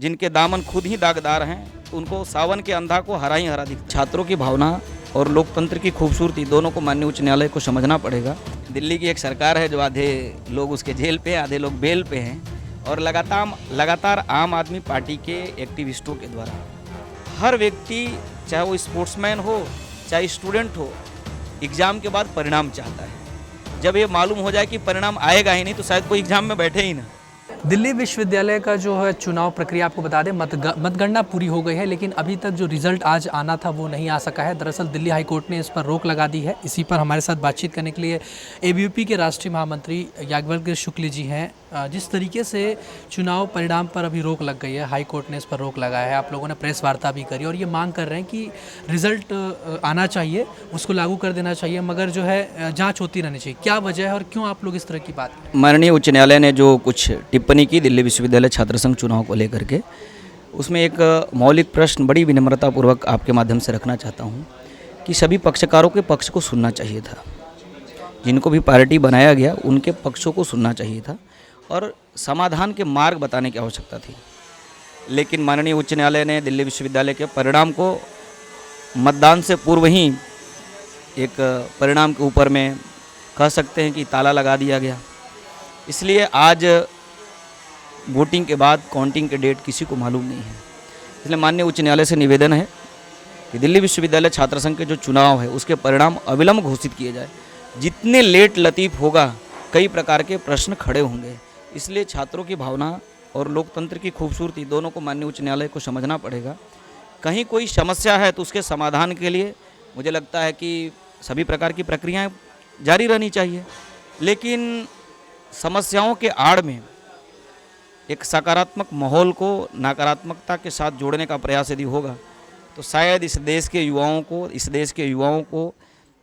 जिनके दामन खुद ही दागदार हैं, उनको सावन के अंधा को हरा ही हरा दिखता। छात्रों की भावना और लोकतंत्र की खूबसूरती दोनों को माननीय उच्च न्यायालय को समझना पड़ेगा। दिल्ली की एक सरकार है जो आधे लोग उसके जेल पे, आधे लोग बेल पे हैं, और लगातार आम आदमी पार्टी के एक्टिविस्टों के द्वारा हर व्यक्ति, चाहे वो स्पोर्ट्समैन हो चाहे स्टूडेंट हो, एग्ज़ाम के बाद परिणाम चाहता है। जब ये मालूम हो जाए कि परिणाम आएगा ही नहीं तो शायद कोई एग्ज़ाम में बैठे ही ना। दिल्ली विश्वविद्यालय का जो है चुनाव प्रक्रिया, आपको बता दें मतगणना पूरी हो गई है, लेकिन अभी तक जो रिजल्ट आज आना था वो नहीं आ सका है। दरअसल दिल्ली हाई कोर्ट ने इस पर रोक लगा दी है। इसी पर हमारे साथ बातचीत करने के लिए एबीवीपी के राष्ट्रीय महामंत्री याज्ञवल्क्य शुक्ल जी हैं। जिस तरीके से चुनाव परिणाम पर अभी रोक लग गई है, हाई कोर्ट ने इस पर रोक लगाया है, आप लोगों ने प्रेस वार्ता भी करी और ये मांग कर रहे हैं कि रिजल्ट आना चाहिए, उसको लागू कर देना चाहिए, मगर जो है जाँच होती रहनी चाहिए। क्या वजह है और क्यों आप लोग इस तरह की बात? माननीय उच्च न्यायालय ने जो कुछ टिप्पणी की दिल्ली विश्वविद्यालय छात्र संघ चुनाव को लेकर के, उसमें एक मौलिक प्रश्न बड़ी विनम्रतापूर्वक आपके माध्यम से रखना चाहता हूं कि सभी पक्षकारों के पक्ष को सुनना चाहिए था। जिनको भी पार्टी बनाया गया उनके पक्षों को सुनना चाहिए था और समाधान के मार्ग बताने की आवश्यकता थी। लेकिन माननीय उच्च न्यायालय ने दिल्ली विश्वविद्यालय के परिणाम को मतदान से पूर्व ही एक परिणाम के ऊपर में कह सकते हैं कि ताला लगा दिया गया। इसलिए आज वोटिंग के बाद काउंटिंग के डेट किसी को मालूम नहीं है। इसलिए माननीय उच्च न्यायालय से निवेदन है कि दिल्ली विश्वविद्यालय छात्र संघ के जो चुनाव है उसके परिणाम अविलंब घोषित किए जाए। जितने लेट लतीफ़ होगा कई प्रकार के प्रश्न खड़े होंगे। इसलिए छात्रों की भावना और लोकतंत्र की खूबसूरती दोनों को माननीय उच्च न्यायालय को समझना पड़ेगा। कहीं कोई समस्या है तो उसके समाधान के लिए मुझे लगता है कि सभी प्रकार की प्रक्रियाएं जारी रहनी चाहिए, लेकिन समस्याओं के आड़ में एक सकारात्मक माहौल को नकारात्मकता के साथ जोड़ने का प्रयास यदि होगा तो शायद इस देश के युवाओं को,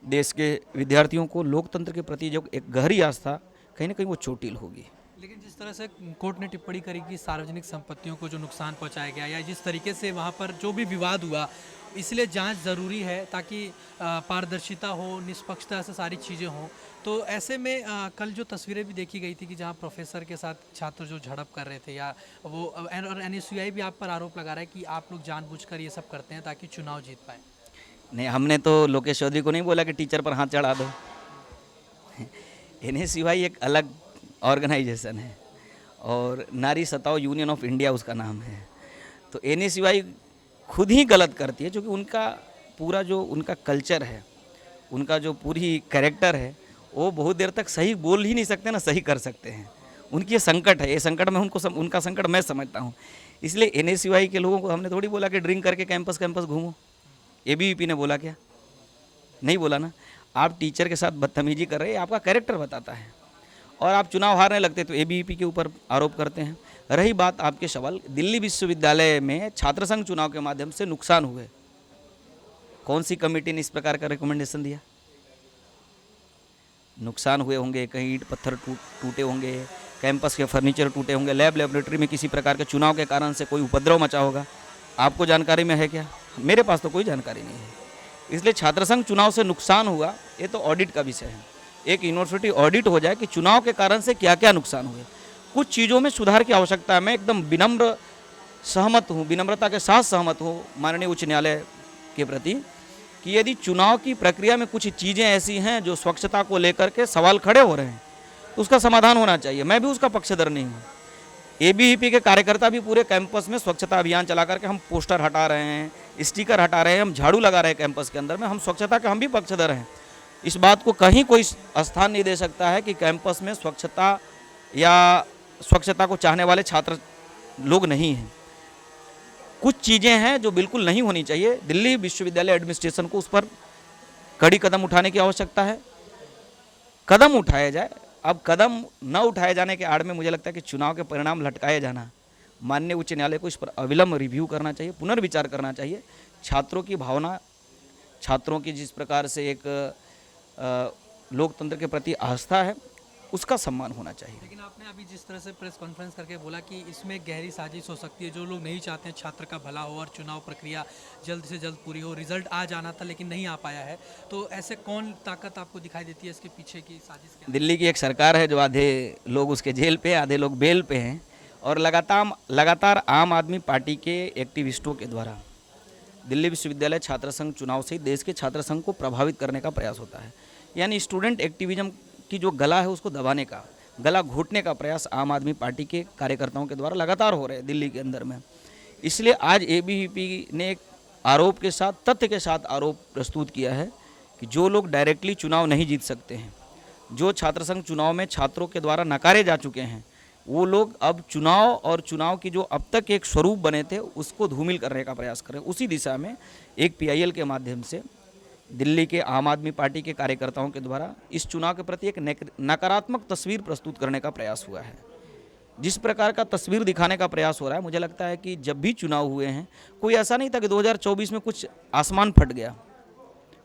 देश के विद्यार्थियों को लोकतंत्र के प्रति जो एक गहरी आस्था कहीं ना कहीं वो चोटिल होगी। लेकिन जिस तरह से कोर्ट ने टिप्पणी करी कि सार्वजनिक संपत्तियों को जो नुकसान पहुंचाया गया या जिस तरीके से वहां पर जो भी विवाद हुआ, इसलिए जांच ज़रूरी है ताकि पारदर्शिता हो, निष्पक्षता से सारी चीज़ें हों। तो ऐसे में कल जो तस्वीरें भी देखी गई थी कि जहां प्रोफेसर के साथ छात्र जो झड़प कर रहे थे, या वो और एनएसयूआई भी आप पर आरोप लगा रहा है कि आप लोग जानबूझकर ये सब करते हैं ताकि चुनाव जीत पाए। नहीं, हमने तो लोकेश चौधरी को नहीं बोला कि टीचर पर हाथ चढ़ा दो। एनएसयूआई एक अलग ऑर्गेनाइजेशन है और नारी सताओ यूनियन ऑफ इंडिया उसका नाम है। तो एनएसयूआई खुद ही गलत करती है, क्योंकि उनका पूरा जो उनका कल्चर है, उनका जो पूरी कैरेक्टर है, वो बहुत देर तक सही बोल ही नहीं सकते ना सही कर सकते हैं। उनकी ये संकट है, ये संकट में उनका संकट मैं समझता हूँ। इसलिए एनएसयूआई के लोगों को हमने थोड़ी बोला कि ड्रिंक करके कैंपस घूमो। एबीवीपी ने बोला क्या? नहीं बोला ना। आप टीचर के साथ बदतमीजी कर रहे हैं, आपका कैरेक्टर बताता है। और आप चुनाव हारने लगते तो एबीवीपी के ऊपर आरोप करते हैं। रही बात आपके सवाल, दिल्ली विश्वविद्यालय में छात्र संघ चुनाव के माध्यम से नुकसान हुए, कौन सी कमेटी ने इस प्रकार का रिकमेंडेशन दिया? नुकसान हुए होंगे, कहीं ईंट पत्थर टूटे होंगे, कैंपस के फर्नीचर टूटे होंगे, लेबोरेटरी में किसी प्रकार के चुनाव के कारण से कोई उपद्रव मचा होगा। आपको जानकारी में है क्या? मेरे पास तो कोई जानकारी नहीं है। इसलिए छात्र संघ चुनाव से नुकसान हुआ, ये तो ऑडिट का विषय है। एक यूनिवर्सिटी ऑडिट हो जाए कि चुनाव के कारण से क्या क्या नुकसान हुए। कुछ चीज़ों में सुधार की आवश्यकता है। मैं एकदम विनम्रता के साथ सहमत हूँ माननीय उच्च न्यायालय के प्रति कि यदि चुनाव की प्रक्रिया में कुछ चीज़ें ऐसी हैं जो स्वच्छता को लेकर के सवाल खड़े हो रहे हैं तो उसका समाधान होना चाहिए। मैं भी उसका पक्षधर नहीं हूँ। एबीवीपी के कार्यकर्ता भी पूरे कैंपस में स्वच्छता अभियान चला करके हम पोस्टर हटा रहे हैं, स्टिकर हटा रहे हैं, हम झाड़ू लगा रहे हैं कैंपस के अंदर में। हम स्वच्छता के हम भी पक्षधर हैं। इस बात को कहीं कोई स्थान नहीं दे सकता है कि कैंपस में स्वच्छता या स्वच्छता को चाहने वाले छात्र लोग नहीं हैं। कुछ चीज़ें हैं जो बिल्कुल नहीं होनी चाहिए। दिल्ली विश्वविद्यालय एडमिनिस्ट्रेशन को उस पर कड़ी कदम उठाने की आवश्यकता है। कदम उठाया जाए। अब कदम न उठाए जाने के आड़ में मुझे लगता है कि चुनाव के परिणाम लटकाए जाना, माननीय उच्च न्यायालय को इस पर अविलंब रिव्यू करना चाहिए, पुनर्विचार करना चाहिए। छात्रों की भावना, छात्रों की जिस प्रकार से एक लोकतंत्र के प्रति आस्था है, उसका सम्मान होना चाहिए। लेकिन आपने अभी जिस तरह से प्रेस कॉन्फ्रेंस करके बोला कि इसमें गहरी साजिश हो सकती है, जो लोग नहीं चाहते हैं छात्र का भला हो और चुनाव प्रक्रिया जल्द से जल्द पूरी हो, रिजल्ट आज आना था लेकिन नहीं आ पाया है, तो ऐसे कौन ताकत आपको दिखाई देती है इसके पीछे की साजिश क्या? दिल्ली की एक सरकार है जो आधे लोग उसके जेल पे, आधे लोग बेल पे हैं, और लगातार आम आदमी पार्टी के एक्टिविस्टों के द्वारा दिल्ली विश्वविद्यालय छात्र संघ चुनाव से देश के छात्र संघ को प्रभावित करने का प्रयास होता है। यानी स्टूडेंट एक्टिविज्म की जो गला है उसको दबाने का, गला घोटने का प्रयास आम आदमी पार्टी के कार्यकर्ताओं के द्वारा लगातार हो रहे हैं दिल्ली के अंदर में। इसलिए आज एबीवीपी ने एक आरोप के साथ, तथ्य के साथ आरोप प्रस्तुत किया है कि जो लोग डायरेक्टली चुनाव नहीं जीत सकते हैं, जो छात्र संघ चुनाव में छात्रों के द्वारा नकारे जा चुके हैं, वो लोग अब चुनाव और चुनाव की जो अब तक एक स्वरूप बने थे उसको धूमिल करने का प्रयास करें। उसी दिशा में एक पीआईएल के माध्यम से दिल्ली के आम आदमी पार्टी के कार्यकर्ताओं के द्वारा इस चुनाव के प्रति एक नकारात्मक तस्वीर प्रस्तुत करने का प्रयास हुआ है। जिस प्रकार का तस्वीर दिखाने का प्रयास हो रहा है, मुझे लगता है कि जब भी चुनाव हुए हैं कोई ऐसा नहीं था कि 2024 में कुछ आसमान फट गया,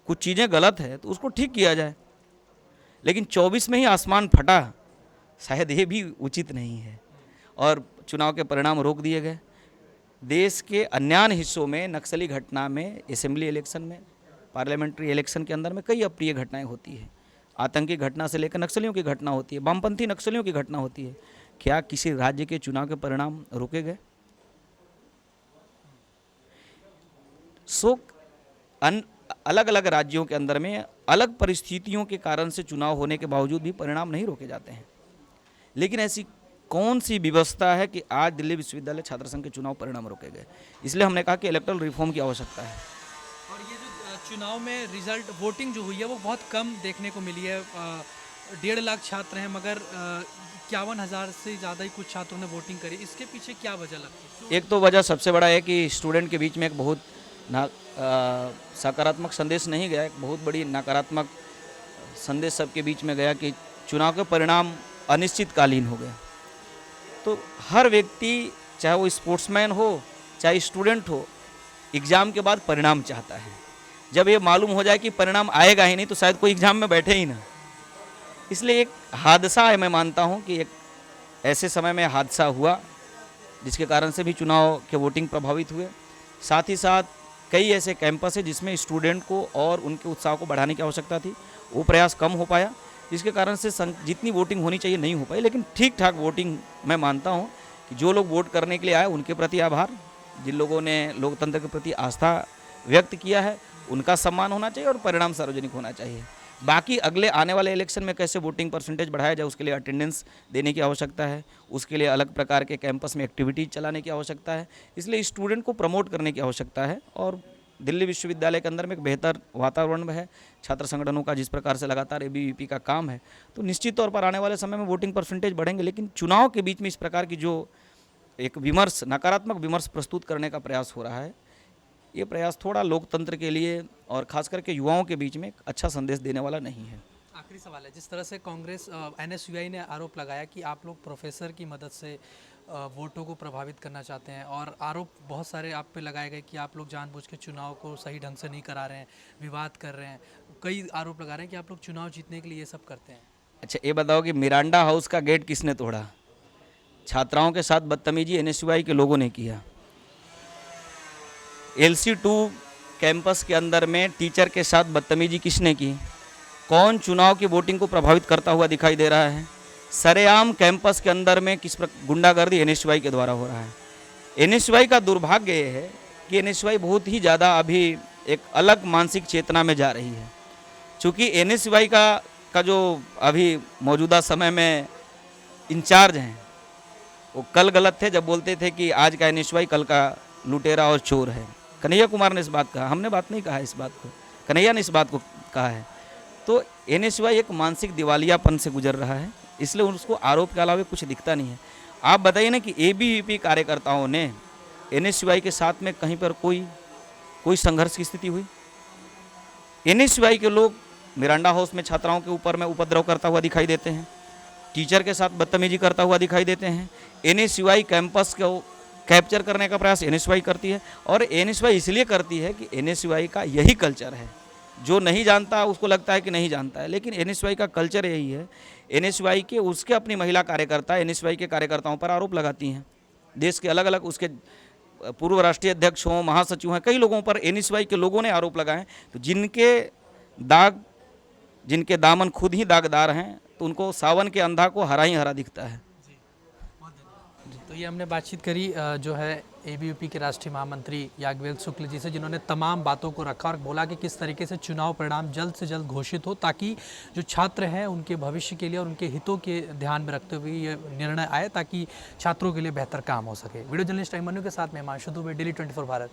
कुछ चीज़ें गलत है तो उसको ठीक किया जाए, लेकिन 24 में ही आसमान फटा, शायद ये भी उचित नहीं है और चुनाव के परिणाम रोक दिए गए। देश के अन्य हिस्सों में नक्सली घटना में, असेंबली इलेक्शन में, पार्लियामेंट्री इलेक्शन के अंदर में कई अप्रिय घटनाएं होती है। आतंकी घटना से लेकर नक्सलियों की घटना होती है, वामपंथी नक्सलियों की घटना होती है। क्या किसी राज्य के चुनाव के परिणाम रोके गए? अलग अलग राज्यों के अंदर में अलग परिस्थितियों के कारण से चुनाव होने के बावजूद भी परिणाम नहीं रोके जाते हैं। लेकिन ऐसी कौन सी व्यवस्था है कि आज दिल्ली विश्वविद्यालय छात्र संघ के चुनाव परिणाम रोके गए? इसलिए हमने कहा कि इलेक्टोरल रिफॉर्म की आवश्यकता है। और ये जो चुनाव में रिजल्ट वोटिंग जो हुई है वो बहुत कम देखने को मिली है। 1.5 लाख छात्र हैं मगर 51,000 से ज़्यादा ही कुछ छात्रों ने वोटिंग करी। इसके पीछे क्या वजह लगती है? एक तो वजह सबसे बड़ा है कि स्टूडेंट के बीच में एक बहुत सकारात्मक संदेश नहीं गया, एक बहुत बड़ी नकारात्मक संदेश सबके बीच में गया कि चुनाव के परिणाम अनिश्चितकालीन हो गए। तो हर व्यक्ति, चाहे वो स्पोर्ट्समैन हो चाहे स्टूडेंट हो, एग्ज़ाम के बाद परिणाम चाहता है। जब ये मालूम हो जाए कि परिणाम आएगा ही नहीं तो शायद कोई एग्ज़ाम में बैठे ही ना। इसलिए एक हादसा है, मैं मानता हूँ कि एक ऐसे समय में हादसा हुआ जिसके कारण से भी चुनाव के वोटिंग प्रभावित हुए। साथ ही साथ कई ऐसे कैंपस है जिसमें स्टूडेंट को और उनके उत्साह को बढ़ाने की आवश्यकता थी, वो प्रयास कम हो पाया, जिसके कारण से जितनी वोटिंग होनी चाहिए नहीं हो पाई। लेकिन ठीक ठाक वोटिंग मैं मानता हूँ कि जो लोग वोट करने के लिए आए उनके प्रति आभार, जिन लोगों ने लोकतंत्र के प्रति आस्था व्यक्त किया है उनका सम्मान होना चाहिए और परिणाम सार्वजनिक होना चाहिए। बाकी अगले आने वाले इलेक्शन में कैसे वोटिंग परसेंटेज बढ़ाया जाए उसके लिए अटेंडेंस देने की आवश्यकता है, उसके लिए अलग प्रकार के कैंपस में एक्टिविटीज चलाने की आवश्यकता है। इसलिए स्टूडेंट को प्रमोट करने की आवश्यकता है और दिल्ली विश्वविद्यालय के अंदर में एक बेहतर वातावरण है छात्र संगठनों का, जिस प्रकार से लगातार एबीवीपी का काम है, तो निश्चित तौर पर आने वाले समय में वोटिंग परसेंटेज बढ़ेंगे। लेकिन चुनाव के बीच में इस प्रकार की जो एक विमर्श, नकारात्मक विमर्श प्रस्तुत करने का प्रयास हो रहा है, ये प्रयास थोड़ा लोकतंत्र के लिए और खास करके युवाओं के बीच में एक अच्छा संदेश देने वाला नहीं है। आखिरी सवाल है, जिस तरह से कांग्रेस एनएसयूआई ने आरोप लगाया कि आप लोग प्रोफेसर की मदद से वोटों को प्रभावित करना चाहते हैं और आरोप बहुत सारे आप पे लगाए गए कि आप लोग जानबूझ के चुनाव को सही ढंग से नहीं करा रहे हैं, विवाद कर रहे हैं, कई आरोप लगा रहे हैं कि आप लोग चुनाव जीतने के लिए ये सब करते हैं। अच्छा, ये बताओ कि मिरांडा हाउस का गेट किसने तोड़ा? छात्राओं के साथ बदतमीजी एनएसयूआई के लोगों ने किया। LC2 कैंपस के अंदर में टीचर के साथ बदतमीजी किसने की? कौन चुनाव की वोटिंग को प्रभावित करता हुआ दिखाई दे रहा है? सरेआम कैंपस के अंदर में किस प्रकार गुंडागर्दी एनएसयूआई के द्वारा हो रहा है। एनएसयूआई का दुर्भाग्य ये है कि एनएसयूआई बहुत ही ज़्यादा अभी एक अलग मानसिक चेतना में जा रही है। चूँकि एनएसयूआई का जो अभी मौजूदा समय में इंचार्ज हैं वो कल गलत थे जब बोलते थे कि आज का एनएसयूआई कल का लुटेरा और चोर है। कन्हैया कुमार ने इस बात कहा, हमने बात नहीं कहा इस बात को, कन्हैया ने इस बात को कहा है। तो एनएसयूआई एक मानसिक दिवालियापन से गुजर रहा है, इसलिए उसको आरोप के अलावा कुछ दिखता नहीं है। आप बताइए ना कि एबीवीपी कार्यकर्ताओं ने एनएसयूआई के साथ में कहीं पर कोई संघर्ष की स्थिति हुई? एनएसयूआई के लोग मिरांडा हाउस में छात्राओं के ऊपर में उपद्रव करता हुआ दिखाई देते हैं, टीचर के साथ बदतमीजी करता हुआ दिखाई देते हैं। एनएसयूआई कैंपस को कैप्चर करने का प्रयास एनएसयूआई करती है और एनएसयूआई इसलिए करती है कि एनएसयूआई का यही कल्चर है। जो नहीं जानता उसको लगता है कि नहीं जानता है, लेकिन एनएसयूआई का कल्चर यही है। एनएसयूआई के उसके अपनी महिला कार्यकर्ता एनएसयूआई के कार्यकर्ताओं पर आरोप लगाती हैं। देश के अलग अलग उसके पूर्व राष्ट्रीय अध्यक्ष हों, महासचिव हैं, कई लोगों पर एनएसयूआई के लोगों ने आरोप लगाए। तो जिनके दामन खुद ही दागदार हैं तो उनको सावन के अंधा को हरा ही हरा दिखता है। जी, बहुत धन्यवाद। तो तो ये हमने बातचीत करी जो है एबीवीपी के राष्ट्रीय महामंत्री याज्ञवल्क्य शुक्ल जी से, जिन्होंने तमाम बातों को रखा और बोला कि किस तरीके से चुनाव परिणाम जल्द से जल्द घोषित हो, ताकि जो छात्र हैं उनके भविष्य के लिए और उनके हितों के ध्यान में रखते हुए ये निर्णय आए, ताकि छात्रों के लिए बेहतर काम हो सके। वीडियो जर्नलिस्ट अभिमन्यु के साथ मैं हिमांशु दुबे, डेली 24 भारत।